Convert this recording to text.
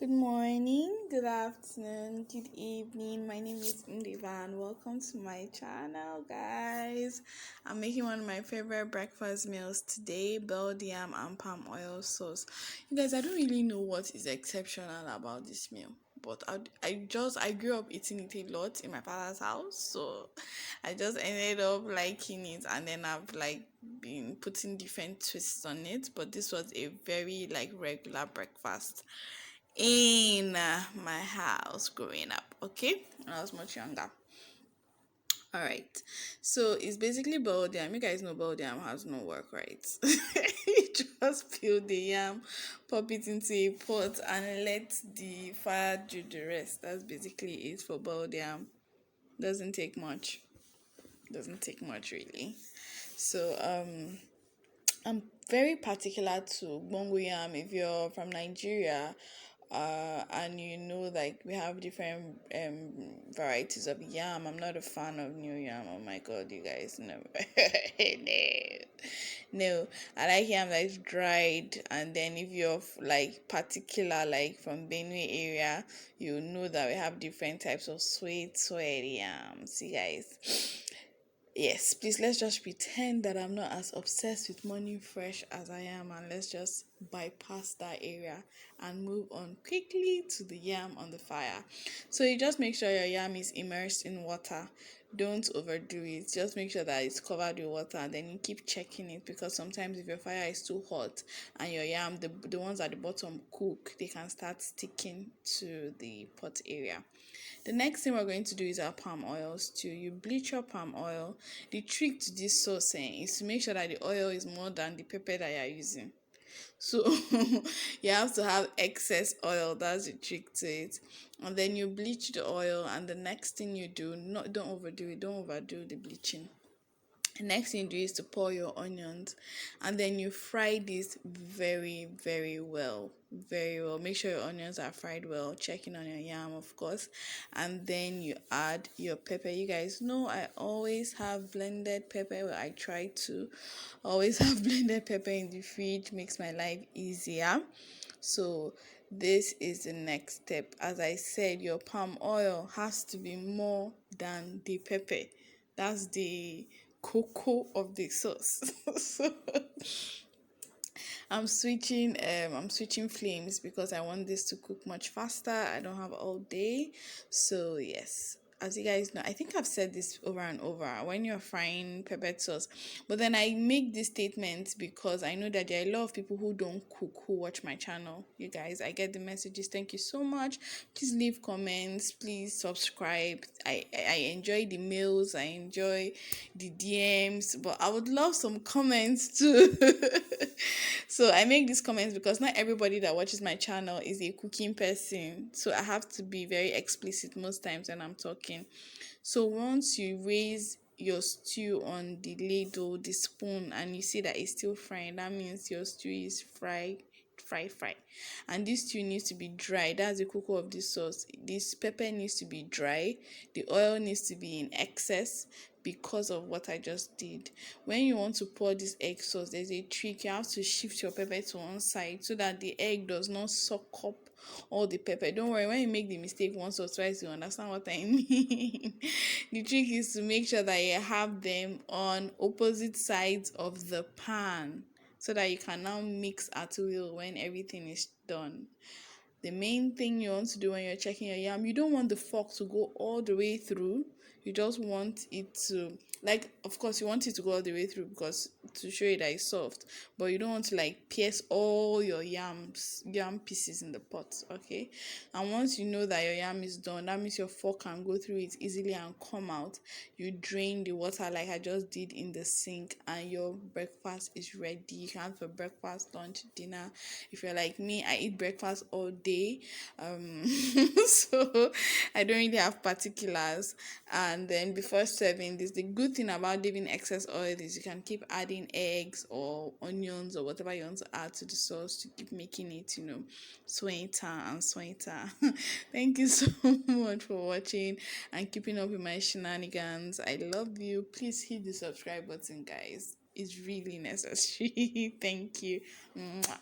Good morning, good afternoon, good evening. My name is MDEVAAN. Welcome to my channel, guys. I'm making one of my favorite breakfast meals today, boiled yam and palm oil sauce. You guys, I don't really know what is exceptional about this meal, but I grew up eating it a lot in my father's house, so I just ended up liking it, and then I've been putting different twists on it. But this was a very regular breakfast in my house growing up, okay, when I was much younger. All right, so it's basically boiled yam. You guys know boiled yam has no work, right? You just peel the yam, pop it into a pot, and let the fire do the rest. That's basically it for boiled yam. Doesn't take much. Doesn't take much really. So I'm very particular to bongo yam. If you're from Nigeria, and we have different varieties of yam. I'm not a fan of new yam. Oh my god, you guys, no. No, I like yam that's dried. And then if you're particular, like from Benue area, you know that we have different types of sweet yams. You guys, yes, please, let's just pretend that I'm not as obsessed with morning fresh as I am, and let's just bypass that area and move on quickly to the yam on the fire. So you just make sure your yam is immersed in water. Don't overdo it. Just make sure that it's covered with water, and then you keep checking it, because sometimes if your fire is too hot and your yam, the ones at the bottom cook, they can start sticking to the pot area. The next thing we're going to do is our palm oil stew. You bleach your palm oil. The trick to this sauce is to make sure that the oil is more than the pepper that you're using. So you have to have excess oil. That's the trick to it. And then you bleach the oil, and the next thing you do, don't overdo it, don't overdo the bleaching. The next thing you do is to pour your onions, and then you fry this very well. Make sure your onions are fried well, checking on your yam, of course. And then you add your pepper. You guys know I always have blended pepper. Well, I try to always have blended pepper in the fridge. Makes my life easier. So this is the next step. As I said, your palm oil has to be more than the pepper. That's the cocoa of the sauce. So I'm switching flames because I want this to cook much faster. I don't have all day. So yes, as you guys know, I think I've said this over and over when you're frying pepper sauce. But then I make this statement because I know that there are a lot of people who don't cook who watch my channel. You guys, I get the messages. Thank you so much. Please leave comments. Please subscribe. I enjoy the mails. I enjoy the DMs. But I would love some comments too. So I make these comments because not everybody that watches my channel is a cooking person. So I have to be very explicit most times when I'm talking. So once you raise your stew on the ladle, the spoon, and you see that it's still frying, that means your stew is fry. And this stew needs to be dry. That's the cocoa of this sauce. This pepper needs to be dry. The oil needs to be in excess because of what I just did. When you want to pour this egg sauce, there's a trick. You have to shift your pepper to one side so that the egg does not suck up all the pepper. Don't worry, when you make the mistake once or twice, you understand what I mean. The trick is to make sure that you have them on opposite sides of the pan, so that you can now mix at will when everything is done. The main thing you want to do when you're checking your yam, you don't want the fork to go all the way through. You just want it to, of course, you want it to go all the way through because to show you that it's soft, but you don't want to pierce all your yam pieces in the pot, okay? And once you know that your yam is done, that means your fork can go through it easily and come out. You drain the water like I just did in the sink, and your breakfast is ready. You can have for breakfast, lunch, dinner. If you're like me, I eat breakfast all day, so I don't really have particulars. And then before serving this, the good thing about leaving excess oil is you can keep adding eggs or onions or whatever you want to add to the sauce to keep making it, sweeter and sweeter. Thank you so much for watching and keeping up with my shenanigans. I love you. Please hit the subscribe button, guys. It's really necessary. Thank you. Mwah.